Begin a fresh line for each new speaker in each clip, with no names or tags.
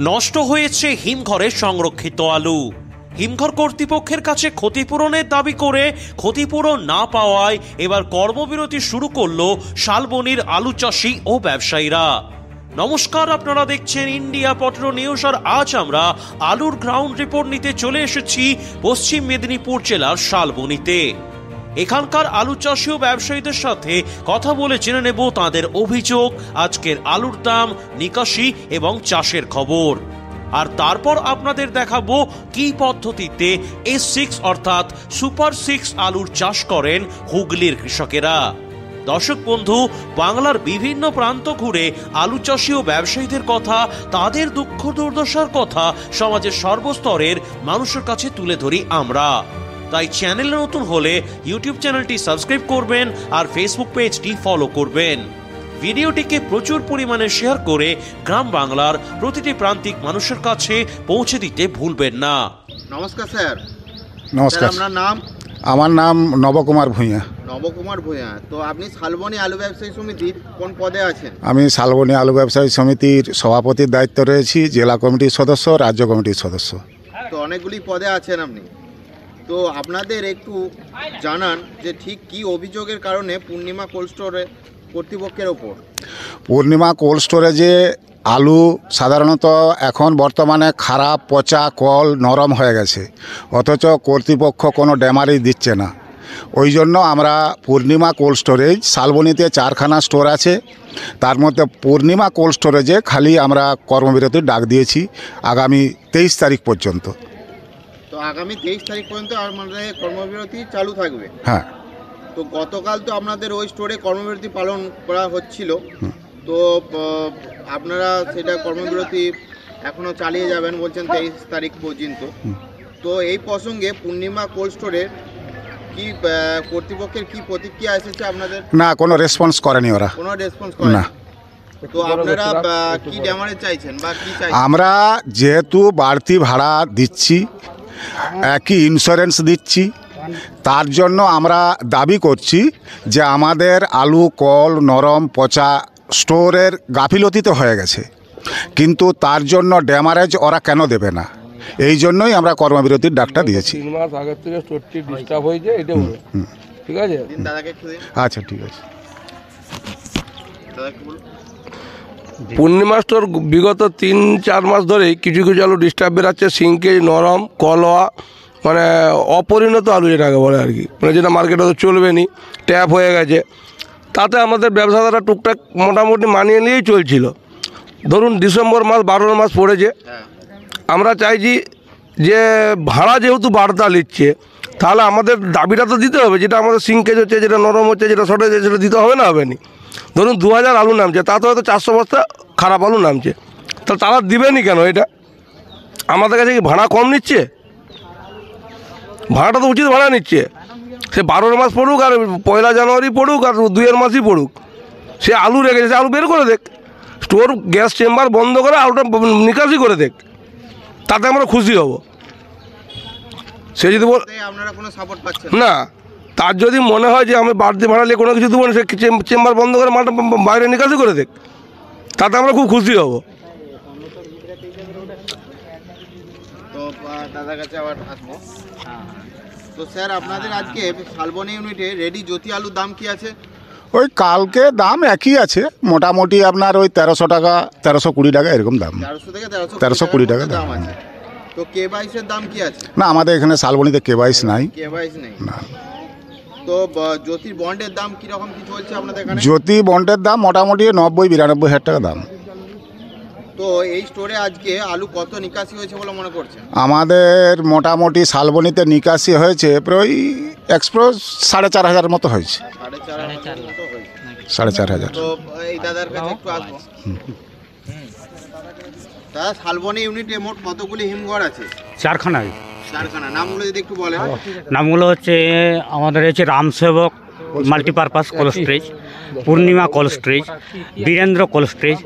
নষ্ট হয়েছে হিমঘরে সংরক্ষিত আলু। হিমঘর কর্তৃপক্ষের কাছে ক্ষতিপূরণের দাবি করে ক্ষতিপূরণ না পাওয়ায় এবার কর্মবিরতি শুরু করলো শালবনির আলু চাষি ও ব্যবসায়ীরা। নমস্কার, আপনারা দেখছেন ইন্ডিয়া পটেটো নিউজ। আর আজ আমরা আলুর গ্রাউন্ড রিপোর্ট নিতে চলে এসেছি পশ্চিম মেদিনীপুর জেলার শালবনিতে। এখানকার আলু চাষি ও ব্যবসায়ীদের সাথে কথা বলে জেনে নেব তাদের অভিযোগ, আজকের আলুর দাম, নিকাশি এবং চাষের খবর। আর তারপর আপনাদের দেখাবো কি পদ্ধতিতে S6 অর্থাৎ সুপার 6 আলুর চাষ করেন হুগলির কৃষকেরা। দর্শক বন্ধু, বাংলার বিভিন্ন প্রান্ত ঘুরে আলু চাষি ও ব্যবসায়ীদের কথা, তাদের দুঃখ দুর্দশার কথা সমাজের সর্বস্তরের মানুষের কাছে তুলে ধরি আমরা। তাই চ্যানেলে নতুন হলে ইউটিউব চ্যানেলটি সাবস্ক্রাইব করবেন আর ফেসবুক পেজটি ফলো করবেন। ভিডিওটিকে প্রচুর পরিমাণে শেয়ার করে গ্রাম বাংলার প্রতিটি প্রান্তিক মানুষের কাছে পৌঁছে দিতে ভুলবেন না।
নমস্কার স্যার।
নমস্কার।
আপনার নাম?
আমার নাম নবকুমার ভূঁইয়া।
নবকুমার ভূঁইয়া। তো আপনি শালবনি আলু ব্যবসায়ী সমিতির কোন পদে আছেন?
আমি শালবনি আলু ব্যবসায়ী সমিতির সভাপতির দায়িত্ব রয়েছি, জেলা কমিটির সদস্য, রাজ্য কমিটির সদস্য।
তো অনেকগুলি পদে আছেন আপনি। তো আপনাদের একটু জানান যে ঠিক কি অভিযোগের কারণে পূর্ণিমা কোল্ড স্টোরে কর্তৃপক্ষের ওপর?
পূর্ণিমা কোল্ড স্টোরেজে আলু সাধারণত এখন বর্তমানে খারাপ, পচা, কল নরম হয়ে গেছে, অথচ কর্তৃপক্ষ কোনো ড্যামারেজ দিচ্ছে না। ওই জন্য আমরা পূর্ণিমা কোল্ড স্টোরেজ, শালবনিতে 4খানা স্টোর আছে, তার মধ্যে পূর্ণিমা কোল্ড স্টোরেজে খালি আমরা কর্মবিরতির ডাক দিয়েছি আগামী 23 তারিখ পর্যন্ত।
তো আগামী 23 তারিখ পর্যন্ত আমাদের কর্মবিরতি চালু থাকবে?
হ্যাঁ।
তো গতকাল তো আপনাদের ওই স্টোরে কর্মবিরতি পালন করা হচ্ছিল, তো আপনারা সেটা কর্মবিরতি এখনও চালিয়ে যাবেন বলছেন 23 তারিখ পর্যন্ত। তো এই প্রসঙ্গে পূর্ণিমা কোল্ড স্টোরের কি কর্তৃপক্ষের কি প্রতিক্রিয়া এসেছে আপনাদের?
না, কোনো রেসপন্স করেনি ওরা।
কোনো রেসপন্স করে
না।
তো আপনারা কি ড্যামারেজ চাইছেন বা কি চাইছেন?
আমরা যেহেতু বাড়তি ভাড়া দিচ্ছি, একই ইন্স্যুরেন্স দিচ্ছি, তার জন্য আমরা দাবি করছি যে আমাদের আলু কল নরম পচা স্টোরের গাফিলতিতে হয়ে গেছে, কিন্তু তার জন্য ড্যামারেজ ওরা কেন দেবে না, এই জন্যই আমরা কর্মবিরতির ডাকটা দিয়েছি।
3 মাস আগের থেকে স্টোরটি ডিস্টার্ব হয়েছে, এটা হলো ঠিক আছে।
দাদাকে একটু দিন।
আচ্ছা, ঠিক আছে।
দাদা একটু বলুন।
পূর্ণিমা স্টোর বিগত 3-4 মাস ধরেই কিছু কিছু আলু ডিস্টার্ব বেরাচ্ছে, সিঙ্কেজ নরম, কলোয়া, মানে অপরিণত আলু যেটাকে বলে আর কি, মানে যেটা মার্কেটে তো চলবে নি, ট্যাপ হয়ে গেছে। তাতে আমাদের ব্যবসাদাররা টুকটাক মোটামুটি মানিয়ে নিয়েই চলছিল। ধরুন ডিসেম্বর মাস 12 মাস পড়েছে, আমরা চাইছি যে ভাড়া যেহেতু বাড়তা নিচ্ছে, তাহলে আমাদের দাবিটা তো দিতে হবে, যেটা আমাদের সিঙ্কেজ হচ্ছে, যেটা নরম হচ্ছে, যেটা শর্টেজ হচ্ছে, সেটা দিতে হবে না, হবে নি। ধরুন 2000 আলু নামছে, তাতে হয়তো 400 বস্তা খারাপ আলু নামছে, তাহলে তারা দিবেনি কেন? এটা আমাদের কাছে কি ভাড়া কম নিচ্ছে? ভাড়াটা তো উচিত ভাড়া নিচ্ছে। সে 12 মাস পড়ুক আর 1 জানুয়ারি পড়ুক আর 2 মাসই পড়ুক, সে আলু রেখেছে, সে আলু বের করে দেখ, স্টোর গ্যাস চেম্বার বন্ধ করে আলুটা নিকাশি করে দেখ, তাতে আমরা খুশি হব। সে যদি
আপনারা কোনো সাপোর্ট পাচ্ছেন
না, তার যদি মনে হয় যে আমি বাড়তি ভাড়া নিয়ে কোনো কিছু দেবো না, সে চেম্বার বন্ধ করে মালটা বাইরে নিকাশি করে দেখ, তাতে আমরা খুব খুশি হব।
তো দাদার কাছে আবার আসবো। তো স্যার, আপনাদের আজকে শালবনি ইউনিটে রেডি জ্যোতি আলুর দাম কি আছে?
ওই কালকে দাম একই আছে, মোটামুটি আপনার ওই 1300 টাকা, 1320 টাকা এরকম দাম।
400 থেকে
1320 টাকা
দাম আছে। তো K22 এর দাম কি আছে?
না, আমাদের এখানে শালবনিতে K22 নাই।
K22 নেই
না।
তো জ্যোতির বন্ডের দাম কিরকম কি চলছে আপনাদের এখানে?
জ্যোতি বন্ডের দাম মোটামুটি 90-92 হাজার টাকা দাম।
তো এই স্টোরে আজকে আলু কত নিকাশি হয়েছে বলে মনে করছেন?
আমাদের মোটামুটি শালবনিতে নিকাশি হয়েছে প্রায় এক্সপ্রেস 4500 মতো হয়েছে।
4.5 মতো হয়েছে।
4500।
তো এই দাদার কাছে একটু আসবো। দাদা, শালবনি ইউনিটে মোট কতগুলি হিমঘর আছে?
4খানায়।
4খানা। নামগুলো যদি একটু বলেন।
নামগুলো হচ্ছে আমাদের হচ্ছে Ramsebak multipurpose cold storage, Purnima cold storage, Birendra cold storage,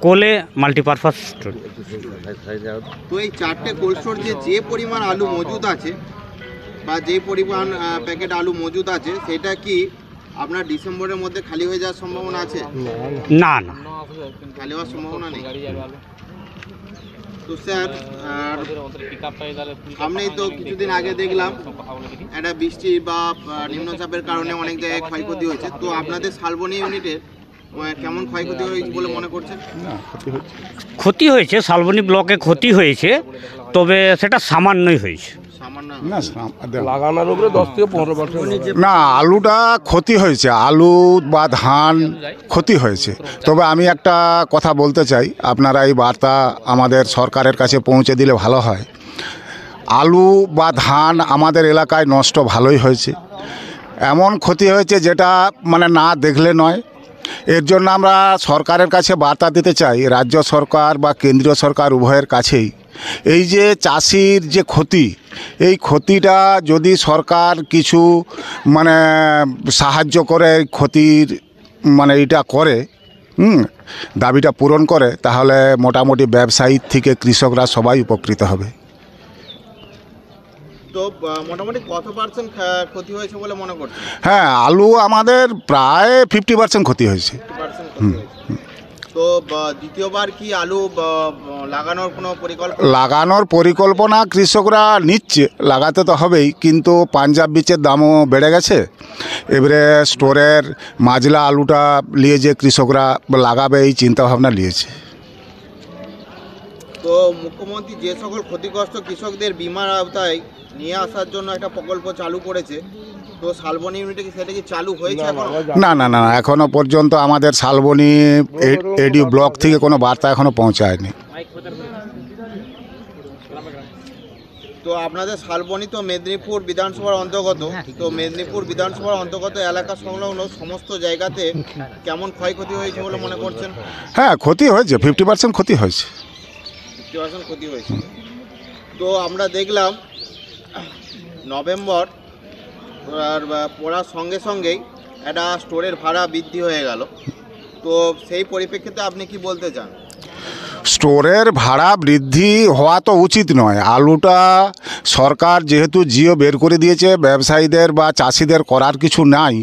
কোলে মাল্টিপারপাস স্টোর।
তো এই 4টে কোল্ড স্টোর যে পরিমাণ আলু মজুদ আছে বা যে পরিমাণ প্যাকেট আলু মজুদ আছে, সেটা কি আপনার ডিসেম্বরের মধ্যে খালি হয়ে যাওয়ার সম্ভাবনা আছে?
না না,
খালি হওয়ার সম্ভাবনা নেই। তো স্যার আর সামনেই তো কিছুদিন আগে দেখলাম একটা বৃষ্টি বা নিম্নচাপের কারণে অনেক জায়গায় ক্ষয়ক্ষতি হয়েছে, তো আপনাদের শালবনী ইউনিটের কেমন ক্ষয়ক্ষতি হয়েছে বলে মনে করছেন?
ক্ষতি হয়েছে, শালবনী ব্লকে ক্ষতি হয়েছে, তবে সেটা সামান্যই হয়েছে।
সামান্য
লাগানোর উপরে 10 থেকে 15%।
না, আলুটা ক্ষতি হয়েছে, আলু বা ধান ক্ষতি হয়েছে। তবে আমি একটা কথা বলতে চাই, আপনারা এই বার্তা আমাদের সরকারের কাছে পৌঁছে দিলে ভালো হয়। আলু বা ধান আমাদের এলাকায় নষ্ট ভালোই হয়েছে, এমন ক্ষতি হয়েছে যেটা মানে না দেখলে নয়। এর জন্য আমরা সরকারের কাছে বার্তা দিতে চাই, রাজ্য সরকার বা কেন্দ্রীয় সরকার উভয়ের কাছেই, এই যে চাষির যে ক্ষতি, এই ক্ষতিটা যদি সরকার কিছু মানে সাহায্য করে ক্ষতির মানে এটা করে, দাবিটা পূরণ করে, তাহলে মোটামুটি ব্যবসায়ী থেকে কৃষকরা সবাই উপকৃত হবে।
তো মোটামুটি কত পার্সেন্ট ক্ষতি হয়েছে বলে মনে করছেন?
হ্যাঁ, আলু আমাদের প্রায় 50% ক্ষতি হয়েছে।
50% ক্ষতি হয়েছে। তো দ্বিতীয়বার কি আলু লাগানোর কোনো পরিকল্পনা?
লাগানোর পরিকল্পনা কৃষকরা নিচ্ছে, লাগাতে তো হবেই, কিন্তু পাঞ্জাব বীজের দামও বেড়ে গেছে। এবারে স্টোরের মাজলা আলুটা নিয়ে যে কৃষকরা লাগাবে এই চিন্তাভাবনা নিয়েছে।
তো মুখ্যমন্ত্রী যে সকল ক্ষতিগ্রস্ত কৃষকদের বিমার আওতায় নিয়ে আসার জন্য একটা প্রকল্প চালু করেছে, তো শালবনী ইউনিটে কি সেটা কি চালু হয়েছে এখন?
না না না, এখনো পর্যন্ত আমাদের শালবনী এডিও ব্লক থেকে কোনো বার্তা এখনো পৌঁছায়নি।
তো আপনাদের শালবনী তো মেদিনীপুর বিধানসভার অন্তর্গত, তো মেদিনীপুর বিধানসভার অন্তর্গত এলাকা সংলগ্ন সমস্ত জায়গাতে কেমন ক্ষয়ক্ষতি হয়েছে বলে মনে করছেন?
হ্যাঁ, ক্ষতি হয়েছে, 50% ক্ষতি হয়েছে।
50% ক্ষতি হয়েছে। তো আমরা দেখলাম নভেম্বর আর পড়ার সঙ্গে সঙ্গেই একটা স্টোরের ভাড়া বৃদ্ধি হয়ে গেল, তো সেই পরিপ্রেক্ষিতে আপনি কি বলতে চান?
স্টোরের ভাড়া বৃদ্ধি হওয়া তো উচিত নয়। আলুটা সরকার যেহেতু জিও বের করে দিয়েছে, ব্যবসায়ীদের বা চাষিদের করার কিছু নাই,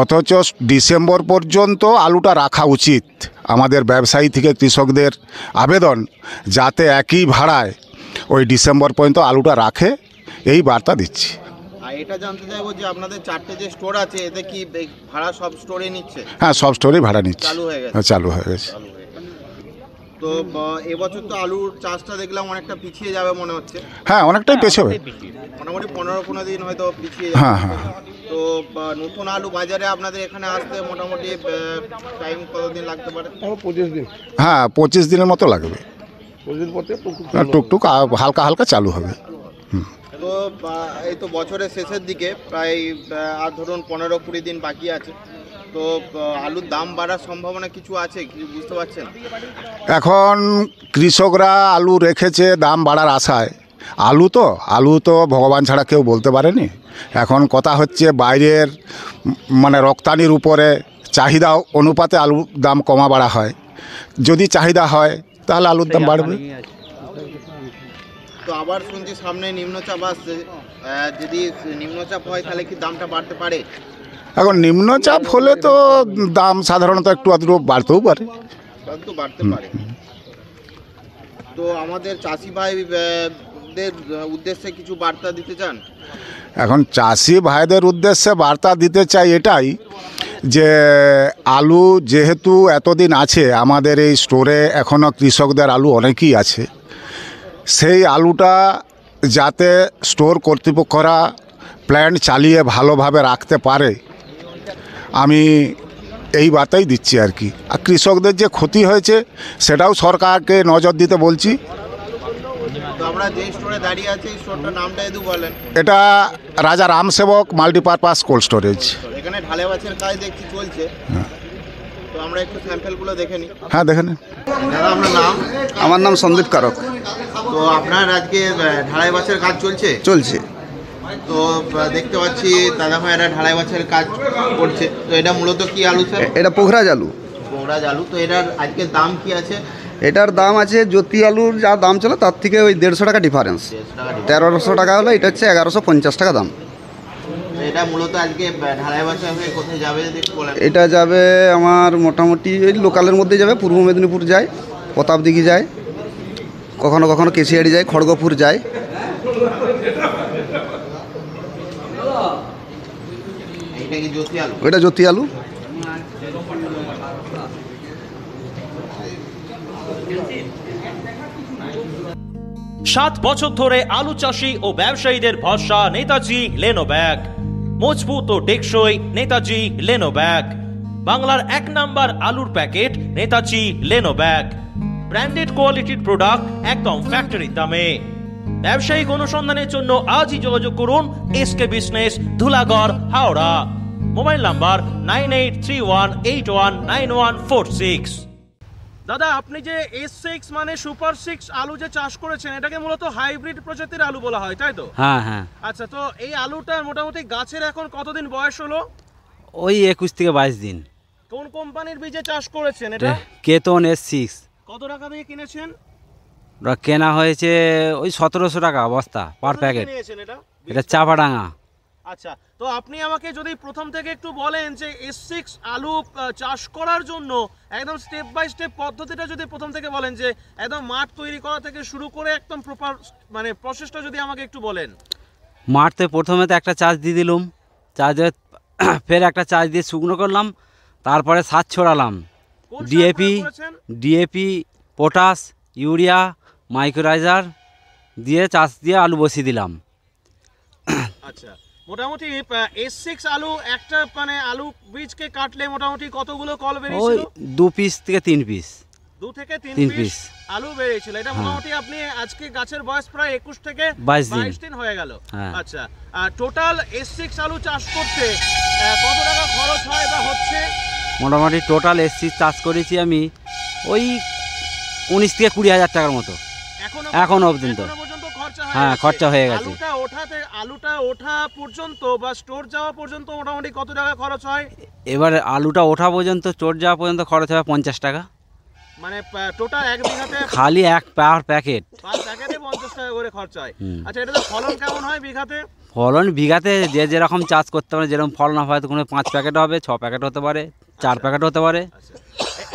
অথচ ডিসেম্বর পর্যন্ত আলুটা রাখা উচিত। আমাদের ব্যবসায়ী থেকে কৃষকদের আবেদন যাতে একই ভাড়ায় ওই ডিসেম্বর পর্যন্ত আলুটা রাখে, এই বার্তা দিচ্ছি।
আর এটা জানতে চাইবো যে আপনাদের 4টে যে স্টোর আছে, এতে কি ভাড়া সব স্টোরে নিচ্ছে?
হ্যাঁ, সব স্টোরেই ভাড়া নিচ্ছে।
চালু হয়ে গেছে?
হ্যাঁ, চালু হয়ে গেছে।
তো এবছর তো আলুর চাষটা দেখলাম অনেকটা পিছিয়ে যাবে মনে হচ্ছে।
হ্যাঁ, অনেকটাই পেছাবে,
মোটামুটি 15 দিন হয়তো পিছিয়ে
হ্যাঁ
যাবে।
হ্যাঁ।
তো নতুন আলু বাজারে আপনাদের এখানে আসতে মোটামুটি টাইম কতদিন লাগতে পারে?
25 দিন।
হ্যাঁ, 25 দিনের মতো লাগবে।
25 দিন পর থেকে
টুকটুক হালকা হালকা চালু হবে।
তো এই তো বছরের শেষের দিকে প্রায় আর ধরুন 15-20 দিন বাকি আছে, তো আলুর দাম বাড়ার সম্ভাবনা কিছু আছে কি বুঝতে পারছেন?
এখন কৃষকরা আলু রেখেছে দাম বাড়ার আশায়। আলু তো ভগবান ছাড়া কেউ বলতে পারেনি। এখন কথা হচ্ছে বাইরের মানে রপ্তানির উপরে চাহিদা অনুপাতে আলুর দাম কমা বাড়া হয়। যদি চাহিদা হয় তাহলে আলুর দাম বাড়বে।
তো আবার শুনছি সামনে নিম্নচাপ আসছে, যদি নিম্নচাপ হয় তাহলে কি দামটা বাড়তে পারে?
এখন নিম্নচাপ হলে তো দাম সাধারণত একটু আধটু বাড়তেও পারে।
কিন্তু বাড়তে পারে। তো আমাদের চাষি ভাইদের উদ্দেশ্যে কিছু বার্তা দিতে চান?
এখন চাষি ভাইদের উদ্দেশ্যে বার্তা দিতে চাই এটাই যে আলু যেহেতু এতদিন আছে আমাদের এই স্টোরে, এখনও কৃষকদের আলু অনেকই আছে, সেই আলুটা যাতে স্টোর কর্তৃপক্ষরা প্ল্যান্ট চালিয়ে ভালোভাবে রাখতে পারে, আমি এই বার্তাই দিচ্ছি আর কি। আর কৃষকদের যে ক্ষতি হয়েছে সেটাও সরকারকে নজর দিতে বলছি।
তো আমরা যে স্টোরে দাঁড়িয়ে আছি, স্টোরটার নামটা একটু বলেন।
এটা রাজা রামসেবক মাল্টিপারপাস কোল্ড স্টোরেজ।
এখানে ঢালাই বাছের কাজ দেখছি চলছে, তো আমরা একটু স্যাম্পেলগুলো দেখে নিই।
হ্যাঁ, দেখেন।
দাদা আপনার নাম?
আমার নাম সন্দীপ কারক।
তো আপনার আজকে ঢালাই বাছের কাজ চলছে?
চলছে।
তো দেখতে পাচ্ছি দাদা ভাইয়েরা ঢালাই বাছের কাজ করছে, তো এটা মূলত কি আলু স্যার?
এটা পোখরাজ আলু।
পোখরাজ আলু। তো এটার আজকে দাম কি আছে?
এটার দাম আছে জ্যোতি আলুর যা দাম ছিল তার থেকে ওই 150 টাকা ডিফারেন্স। 1300 টাকা হলো, এটা হচ্ছে 1150 টাকা দাম।
এটা মূলত আজকে ঢালাই বাছা হয়ে কোথায় যাবে যদি একটু বলেন?
এটা যাবে আমার মোটামুটি ওই লোকালের মধ্যে যাবে, পূর্ব মেদিনীপুর যায়, প্রতাপদিঘি যায়, কখনো কখনো কেশিয়াড়ি যায়, খড়গপুর যায়।
এইটা কি জ্যোতি আলু?
ওইটা জ্যোতি আলু।
7 বছর ধরে আলু চাষি ও ব্যবসায়ীদের ভরসা নেতাজি লেনো ব্যাগ। মজবুত ও টেকসই নেতাজি লেনো ব্যাগ। বাংলার 1 নাম্বার আলুর packet Netaji Lenoe bag. Branded কোয়ালিটির প্রোডাক্ট একদম ফ্যাক্টরির দামে। ব্যবসায়িক অনুসন্ধানের জন্য আজই যোগাযোগ করুন SK business, Dhulagarh, Howrah. Mobile number 9831819146। দাদা, আপনি যে S6 মানে সুপার 6 আলু যে চাষ করেছেন, এটাকে মূলত হাইব্রিড প্রজাতির আলু বলা হয়, তাই তো?
হ্যাঁ হ্যাঁ,
আচ্ছা, তো এই আলুটার মোটামুটি গাছের এখন কতদিন বয়স হলো?
ওই 21 থেকে 22 দিন।
কোন কোম্পানির বীজে চাষ করেছেন এটা?
কেতন S6।
কত টাকা দিয়ে কিনেছেন?
ওটা কেনা হয়েছে ওই 1700 টাকা বস্তা পার
কত থেকে
প্যাকেট।
নিয়েছেন এটা?
এটা চাপাডাঙ্গা।
আচ্ছা, তো আপনি আমাকে যদি প্রথম থেকে একটু বলেন যে S6 আলু চাষ করার জন্য একদম স্টেপ বাই স্টেপ পদ্ধতিটা যদি প্রথম থেকে বলেন, যে একদম মাঠ তৈরি করা থেকে শুরু করে একদম প্রপার মানে প্রসেসটা যদি আমাকে একটু বলেন।
মাঠতে প্রথমে তো একটা চাষ দিয়ে দিলাম, চাষ দিয়ে ফের একটা চাষ দিয়ে শুকনো করলাম, তারপরে সার ছড়ালাম।
কোন সার
ডিএপি,
প্রয়োগ করেছেন?
পটাশ, ইউরিয়া, মাইক্রোরাইজার দিয়ে চাষ দিয়ে আলু বসিয়ে দিলাম।
আচ্ছা, মোটামুটি S6 আলু একটা মানে আলু বীজকে কাটলে মোটামুটি কতগুলো কল
ওই
বেরিয়েছিল?
2 পিস থেকে 3 পিস।
2 থেকে 3
তিন
পিস
পিস
আলু বেরিয়েছিল। এটা মোটামুটি আপনি আজকে গাছের বয়স প্রায় 21 থেকে
22
দিন হয়ে গেল।
হ্যাঁ।
আচ্ছা, টোটাল S6 আলু চাষ করতে কত টাকা খরচ হয় বা হচ্ছে?
মোটামুটি টোটাল S6 চাষ করেছি আমি ওই 19 থেকে 20 হাজার টাকার মতো এখনো পর্যন্ত।
খরচা
হ্যাঁ, খরচা হয়ে গেছে।
আলুটা ওঠা পর্যন্ত বা স্টোর যাওয়া পর্যন্ত মোটামুটি কত টাকা খরচ হয়?
এবার আলুটা ওঠা পর্যন্ত চোট যাওয়া পর্যন্ত খরচ হবে 50 টাকা।
মানে টোটাল 1 বিঘাতে
খালি এক পার প্যাকেট,
পার প্যাকেটে 50 টাকা করে খরচা হয়। আচ্ছা, এটাতে ফলন কেমন হয় বিঘাতে?
ফলন বিঘাতে যে যেরকম চাষ করতে পারে, যেরকম ফলন হয়, কোনো 5 প্যাকেট হবে, 6 প্যাকেট হতে পারে, 4 প্যাকেট হতে পারে।
আচ্ছা,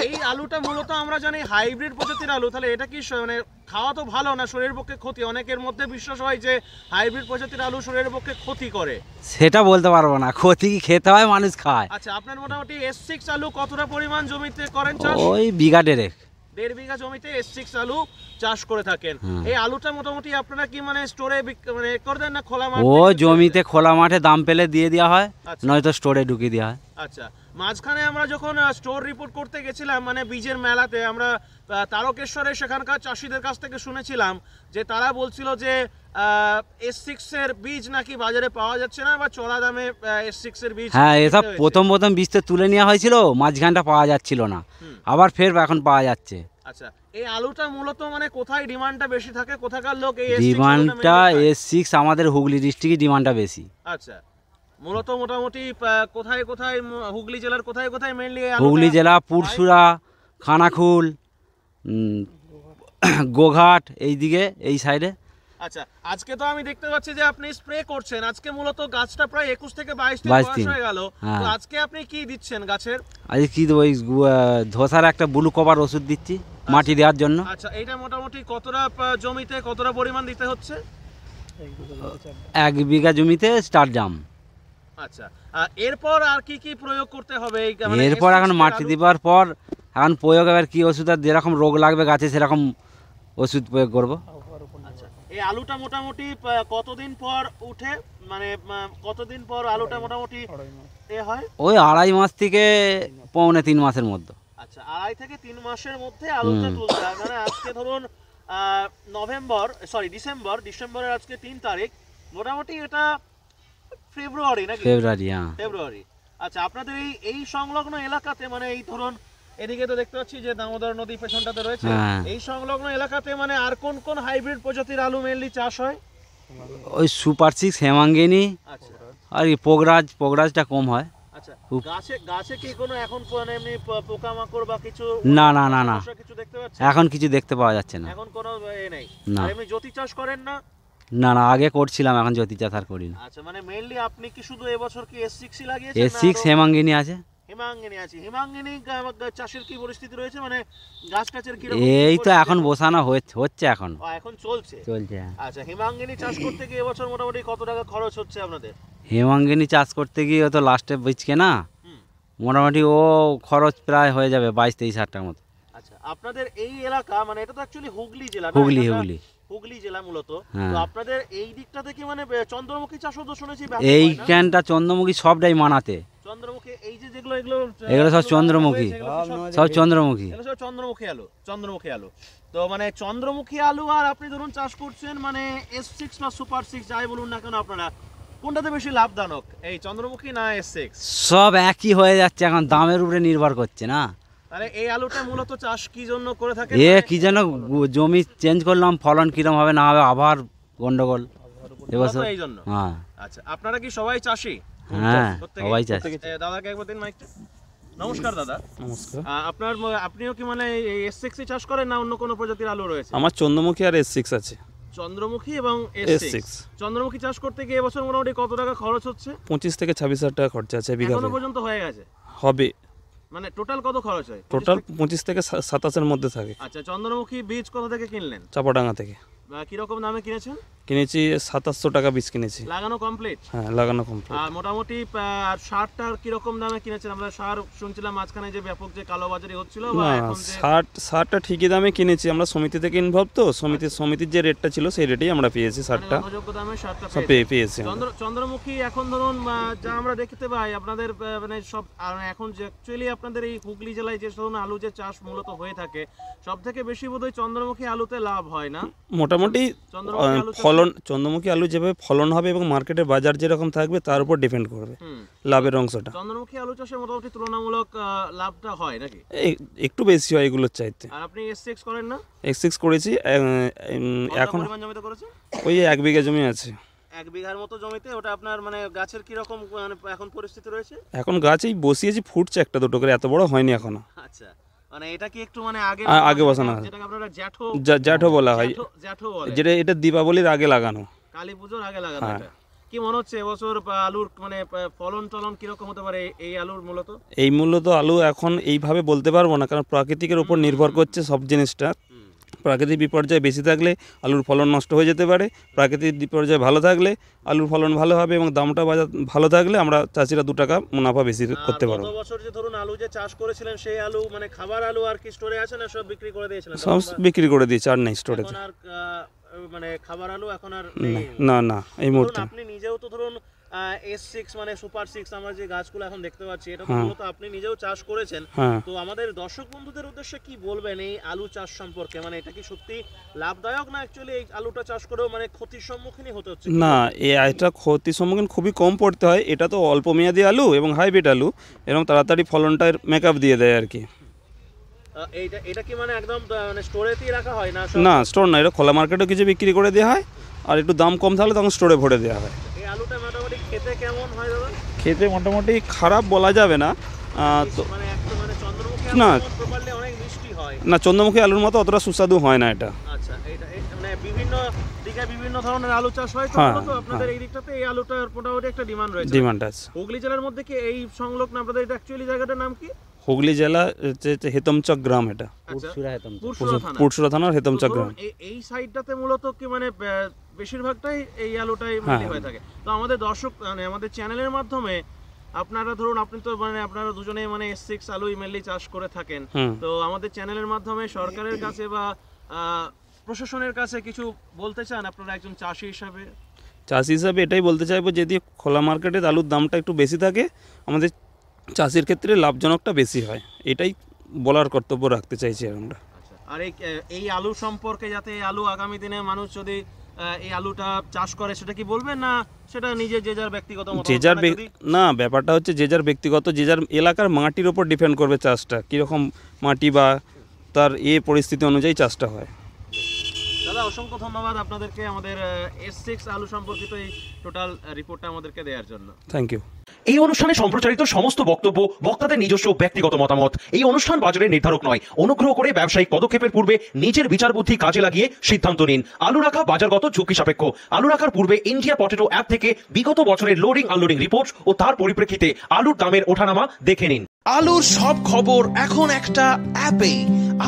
এই আলুটা মূলত আমরা জানি হাইব্রিড প্রজাতির আলু, তাহলে এটা কি মানে খাওয়া তো ভালো না, শরীরের পক্ষে ক্ষতি? অনেকের মধ্যে বিশ্বাস হয় যে হাইব্রিড প্রজাতির আলু শরীরের পক্ষে ক্ষতি করে।
সেটা বলতে পারবো না, ক্ষতি কি খেতে হয়, মানুষ খায়।
আচ্ছা, আপনার মোটামুটি S6 আলু কতটা পরিমাণ জমিতে করেন চাষ?
ওই বিঘা 1.5
বিঘা জমিতে S6 আলু চাষ করে থাকেন। এই আলুটা মোটামুটি আপনারা কি মানে স্টোরে মানে করে দেন না খোলা মাঠে?
ও জমিতে খোলা মাঠে দাম পেলে দিয়ে দেওয়া হয়,
আচ্ছা।
নয়তো স্টোরে ঢুকিয়ে দেওয়া হয়।
আচ্ছা, মাঝখানে আমরা যখন স্টোর রিপোর্ট করতে গেছিলাম মানে বীজের মেলাতে, আমরা তারকেশ্বরে সেখানকার চাষিদের কাছ থেকে শুনেছিলাম যে তারা বলছিল যে S6 এর বীজ নাকি বাজারে পাওয়া যাচ্ছে না, বা চড়া দামে S6 এর বীজ।
হ্যাঁ, এসব প্রথম বীজ তো তুলে নেওয়া হয়েছিল, মাঝখানটা পাওয়া যাচ্ছিল না, আবার ফের এখন পাওয়া যাচ্ছে।
আচ্ছা, এই আলুটা মূলত মানে কোথায় ডিমান্ডটা বেশি থাকে, কোথাকার লোক এই
ডিমান্ডটা S6 আমাদের হুগলি ডিস্ট্রিক্টে ডিমান্ডটা বেশি।
আচ্ছা, মূলত মোটামুটি কোথায় কোথায় হুগলি জেলার কোথায় কোথায় মেইনলি?
হুগলি জেলা পুরসুরা, খানাকুল, গোঘাট, এইদিকে এই সাইডে।
আচ্ছা, আজকে তো আমি দেখতে পাচ্ছি যে আপনি স্প্রে করছেন। আজকে মূলত গাছটা প্রায় 21 থেকে 22 দিন বয়স হয়ে গেল। তো আজকে আপনি কি দিচ্ছেন গাছের?
আজকে কি দেবো, ওই ধসার একটা ব্লু কভার ওষুধ দিচ্ছি মাটি দেওয়ার জন্য।
আচ্ছা, এইটা মোটামুটি কতটা জমিতে কতটা পরিমাণ দিতে হচ্ছে?
1 বিঘা জমিতে স্টার জাম।
আচ্ছা, এরপর আর কি কি প্রয়োগ করতে হবে?
এরপর এখন মাটি দেওয়ার পর এখন প্রয়োগ, এবার কি ওষুধ, আর যেরকম রোগ লাগবে গাছে সেরকম ওষুধ প্রয়োগ করবো।
আচ্ছা, এই আলুটা মোটামুটি কতদিন পর উঠে, মানে কতদিন পর আলুটা মোটামুটি এ হয়?
ওই 2.5 মাস থেকে 3.25 মাসের মধ্যে।
আচ্ছা, 2.5 থেকে 3 মাসের মধ্যে আলুটা তুলতে হয়। মানে আজকে ধরুন ডিসেম্বরের আজকে 3 তারিখ, মোটামুটি এটা ফেব্রুয়ারি নাকি?
ফেব্রুয়ারি, হ্যাঁ
ফেব্রুয়ারি। আচ্ছা, আপনাদের এই সংলগ্ন এলাকাতে মানে এই ধরুন এদিকে তো দেখতে পাচ্ছি যে দামোদর নদী পেছনটাতে রয়েছে, এই সংলগ্ন এলাকাতে মানে আর কোন কোন হাইব্রিড প্রজাতির আলু মেইনলি চাষ হয়?
ওই সুপার 6, হেমাঙ্গিনী,
আচ্ছা,
আর কি পোগরাজটা কম হয়।
আচ্ছা, গাছে কি কোনো এখন মানে এমনি পোকামাকড় বা কিছু?
না না না না,
কিছু দেখতে পাচ্ছেন?
এখন কিছু দেখতে পাওয়া যাচ্ছে না।
এখন কোনো নেই।
না।
আর এমনি জ্যোতি চাষ করেন না?
না না, আগে করছিলাম, এখন জ্যোতি চাষ আর করি না।
আচ্ছা, মানে মেইনলি আপনি কি শুধু এবছর কি S6 লাগিয়েছেন?
S6 হেমাঙ্গিনী আছে।
হিমাঙ্গিনী আছে, হিমাঙ্গিনী চাষের কি পরিস্থিতি রয়েছে, মানে গাছ টাছের কি
এই তো এখন বসানো হচ্ছে এখন
এখন চলছে?
চলছে।
আচ্ছা, হিমাঙ্গিনী চাষ করতে গিয়ে এবছর মোটামুটি কত টাকা খরচ হচ্ছে আপনাদের?
হেমাঙ্গিনী চাষ করতে গিয়ে তো লাস্টে বেচকে না, মোটামুটি ও খরচ প্রায় হয়ে যাবে 22-23 হাজার টাকার মতো।
আচ্ছা, আপনাদের এই এলাকা মানে এটা তো অ্যাকচুয়ালি হুগলি জেলা না?
হুগলি
এটা
হুগলি
হুগলি জেলা মূলত।
হ্যাঁ।
তো আপনাদের এই দিকটা থেকে মানে চন্দ্রমুখী চাষও তো শুনেছি ব্যাপক
এই
হয় না?
ক্যানটা চন্দ্রমুখী সবটাই মানাতে,
চন্দ্রমুখী এই যে যেগুলো এগুলো
এগুলো সব চন্দ্রমুখী, সব চন্দ্রমুখী।
এগুলো সব চন্দ্রমুখী আলু, চন্দ্রমুখী আলু। তো মানে চন্দ্রমুখী আলু আর আপনি ধরুন চাষ করছেন মানে S6 বা সুপার 6 যাই বলুন না কেন আপনারা, কোনটাতে বেশি লাভজনক, এই চন্দ্রমুখী না S6?
সব একই হয়ে যাচ্ছে, এখন দামের উপরে নির্ভর করছে না।
তাহলে এই আলুটা মূলত চাষ কি জন্য করে থাকে?
কি যেন জমি চেঞ্জ করলাম, ফলন কিরম হবে না হবে আবার গন্ডগোল এবছর।
এই জন্য।
হ্যাঁ
আচ্ছা, আপনারা কি সবাই চাষী?
হ্যাঁ
প্রত্যেকে?
সবাই চাষ।
দাদাকে একবার দিন মাইকটা। নমস্কার দাদা।
নমস্কার।
আপনিও কি মানে এই S6 চাষ করেন না অন্য কোনো প্রজাতির আলু রয়েছে?
আমার চন্দ্রমুখী আর S6 আছে।
চন্দ্রমুখী এবং S6। চন্দ্রমুখী চাষ করতে গিয়ে এবছর মোটামুটি কত টাকা খরচ হচ্ছে?
25 থেকে 26 হাজার টাকা খরচা আছে বিঘা।
এখনো পর্যন্ত হয়ে গেছে?
হবে।
মানে টোটাল কত খরচ হয়?
টোটাল 25 থেকে 27 এর মধ্যে থাকে।
আচ্ছা, চন্দ্রমুখী বীজ কোথা থেকে কিনলেন?
চাপাডাঙ্গা থেকে।
কি রকম দামে কিনেছেন?
কিনেছি 2700 টাকা বীজ কিনেছি।
লাগানো কমপ্লিট?
হ্যাঁ, লাগানো কমপ্লিট।
আর মোটামুটি সারটার কি রকম দামে কিনেছেন? আমরা সার শুনছিলাম মাঝখানে যে ব্যাপক যে কালোবাজারি হচ্ছিল, বা
না,
এখন যে
60টা ঠিকই দামে কিনেছি। আমরা সমিতি থেকে ইনভলভ, তো সমিতির যে রেটটা ছিল সেই রেটেই আমরা পেয়েছি সারটা।
যথাযোগ্য দামে সারটা
সব পেয়েছি আমরা।
চন্দ্রমুখী এখন ধরুন যা আমরা দেখতে পাই আপনাদের মানে সব এখন যে অ্যাকচুয়ালি আপনাদের এই হুগলি জেলায় যে ধরুন আলু যে চাষ মূলত হয়ে থাকে, সব থেকে বেশি বোধহয় চন্দ্রমুখী আলুতে লাভ হয় না?
মোটামুটি ফলন, চন্দ্রমুখী আলু যেভাবে ফলন হবে এবং মার্কেটের বাজার যেরকম থাকবে তার উপর ডিপেন্ড করবে লাভের অংশটা।
চন্দ্রমুখী আলু চাষে মোটামুটি তুলনামূলক লাভটা হয় নাকি?
একটু বেশি হয় এগুলোর চাইতে।
আর আপনি S6 করেন না?
S6 করেছি এখন।
পরিমাণ জমিতে করেছেন?
ওই 1 বিঘা জমি আছে।
1 বিঘার মতো জমিতে। ওটা আপনার মানে গাছের কি রকম মানে এখন পরিস্থিতি রয়েছে?
এখন গাছেই বসিয়েছি, ফুটছে একটা দুটো করে, এত বড় হয়নি এখনো।
আচ্ছা, মানে এটা কি একটু মানে
আগে বসানো হয়,
যেটাকে আপনারা
জ্যাঠো বলা হয়,
জ্যাঠো বলে,
যেটা এটা দীপাবলির আগে লাগানো,
কালী পুজোর আগে লাগানো।
হ্যাঁ।
এটা কি মনে হচ্ছে এবছর আলুর মানে ফলন টলন কিরকম হতে পারে এই আলুর মূলত?
এই মূলত আলু এখন এইভাবে বলতে পারবো না, কারণ প্রাকৃতিকের উপর নির্ভর করছে সব জিনিসটা। প্রাকৃতিক বিপর্যয় বেশি থাকলে আলুর ফলন নষ্ট হয়ে যেতে পারে, প্রাকৃতিক বিপর্যয় ভালো থাকলে আলুর ফলন ভালো হবে, এবং দামটা বাজার ভালো থাকলে আমরা চাষিরা 2 টাকা মুনাফা বেশি করতে পারবো।
গত বছর যে ধরুন আলু যে চাষ করেছিলেন সেই আলু মানে খাবার আলু আর কি স্টোরে আছে না সব বিক্রি করে দিয়েছিলেন?
সব বিক্রি করে দিয়েছি, আর নেই স্টোরেজ।
এখন আর মানে খাবার আলু এখন আর নেই?
না এই মুহূর্তে।
আপনি নিজেও তো ধরুন S6 মানে সুপার 6 আমরা যে গাছগুলো এখন দেখতে পাচ্ছি, এটা তো মূলত আপনি নিজেও চাষ করেছেন। তো আমাদের দর্শক বন্ধুদের উদ্দেশ্যে কি বলবেন এই আলু চাষ সম্পর্কে? মানে এটা কি সত্যি লাভদায়ক, না অ্যাকচুয়ালি এই আলুটা চাষ করেও মানে ক্ষতির সম্মুখীনই হতে হচ্ছে?
না, এটা ক্ষতির সম্মুখীন খুবই কম পড়তে হয়। এটা তো অল্প মেয়াদি আলু এবং হাইব্রিড আলু, এবং তাড়াতাড়ি ফলনটার মেকআপ দিয়ে দেয় আর কি।
এটা কি মানে একদম মানে স্টোরেতেই রাখা হয় না?
না, স্টোর না, এটা খোলা মার্কেটে কিছু বিক্রি করে দেওয়া হয়, আর একটু দাম কম থাকলে তখন স্টোরে ভরে দেওয়া হয়।
এই আলুটা মোটামুটি খেতে কেমন হয় দাদা?
খেতে মোটামুটি খারাপ বলা যাবে না। তো
মানে একদম মানে চন্দ্রমুখী
না,
আলু প্রপারলি অনেক মিষ্টি হয়
না, চন্দ্রমুখী আলুর মতো অতটা সুস্বাদু হয় না এটা।
আচ্ছা, এটা মানে বিভিন্ন দিকে বিভিন্ন ধরনের আলু চাষ হয়, তো
হ্যাঁ,
আপনাদের এই দিকটাতে এই আলুটার মোটামুটি একটা ডিমান্ড রয়েছে।
ডিমান্ড আছে।
হুগলি জেলার মধ্যে কি এই সংলগ্ন আপনাদের এটা অ্যাকচুয়ালি জায়গাটার নাম কি?
হুগলি জেলা হেতমচক গ্রাম, এটা পুরসুরা থানার হেতমচক গ্রাম।
এই সাইডটাতে মূলত কি মানে বেশিরভাগটাই এই আলুটাই মেনলি হয়ে থাকে। তো আমাদের দর্শক মানে আমাদের চ্যানেলের মাধ্যমে আপনারা ধরুন আপনি তো মানে আপনারা দুজনেই মানে S6 আলুই মেনলি চাষ করে থাকেন, তো আমাদের চ্যানেলের মাধ্যমে সরকারের কাছে বা প্রশাসনের কাছে কিছু বলতে চান আপনারা একজন চাষি হিসাবে?
চাষি হিসাবে এটাই বলতে চাইবো, যদি খোলা মার্কেটে আলুর দামটা একটু বেশি থাকে, আমাদের চাষির ক্ষেত্রে লাভজনকটা বেশি হয়, এটাই বলার কর্তব্য রাখতে চাইছি আমরা।
আর এই আলু সম্পর্কে, যাতে এই আলু আগামী দিনে মানুষ যদি এই আলুটা চাষ করে, সেটা কি বলবেন, না সেটা নিজে যে যার ব্যক্তিগত মতামত?
না, ব্যাপারটা হচ্ছে যে যার ব্যক্তিগত, যে যার এলাকার মাটির ওপর ডিপেন্ড করবে চাষটা কীরকম মাটি বা তার পরিস্থিতি অনুযায়ী চাষটা হয়।
দাদা অসংখ্য ধন্যবাদ আপনাদেরকে আমাদের S6 আলু সম্পর্কিত এই টোটাল রিপোর্টটা আমাদেরকে দেওয়ার জন্য।
Thank you.
এই অনুষ্ঠানে সম্প্রচারিত সমস্ত বক্তব্য বক্তাদের নিজস্ব ব্যক্তিগত মতামত। এই অনুষ্ঠান বাজারের নির্ধারক নয়। অনুগ্রহ করে ব্যবসায়িক পদক্ষেপের পূর্বে নিজের বিচার বুদ্ধি কাজে লাগিয়ে সিদ্ধান্ত নিন। আলু রাখা বাজারগত ঝুঁকি সাপেক্ষ। আলু রাখার পূর্বে ইন্ডিয়া পটেটো অ্যাপ থেকে বিগত বছরের লোডিং আনলোডিং রিপোর্ট ও তার পরিপ্রেক্ষিতে আলুর দামের ওঠানামা দেখে নিন। আলুর সব খবর এখন একটা অ্যাপে।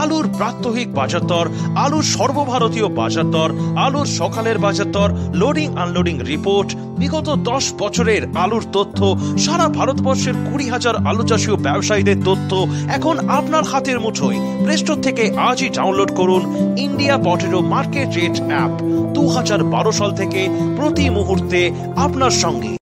আলুর প্রাত্যহিক বাজার দর, আলুর সর্বভারতীয় বাজার দর, আলুর সকালের বাজার দর, লোডিং আনলোডিং রিপোর্ট, বিগত 10 বছরের আলুর তথ্য, সারা ভারতবর্ষের 20,000 আলু চাষী ও ব্যবসায়ীদের তথ্য এখন আপনার হাতের মুঠোয়। প্লে স্টোর থেকে আজই ডাউনলোড করুন India potato market rate app. 2012 সাল থেকে প্রতি মুহূর্তে আপনার সঙ্গে।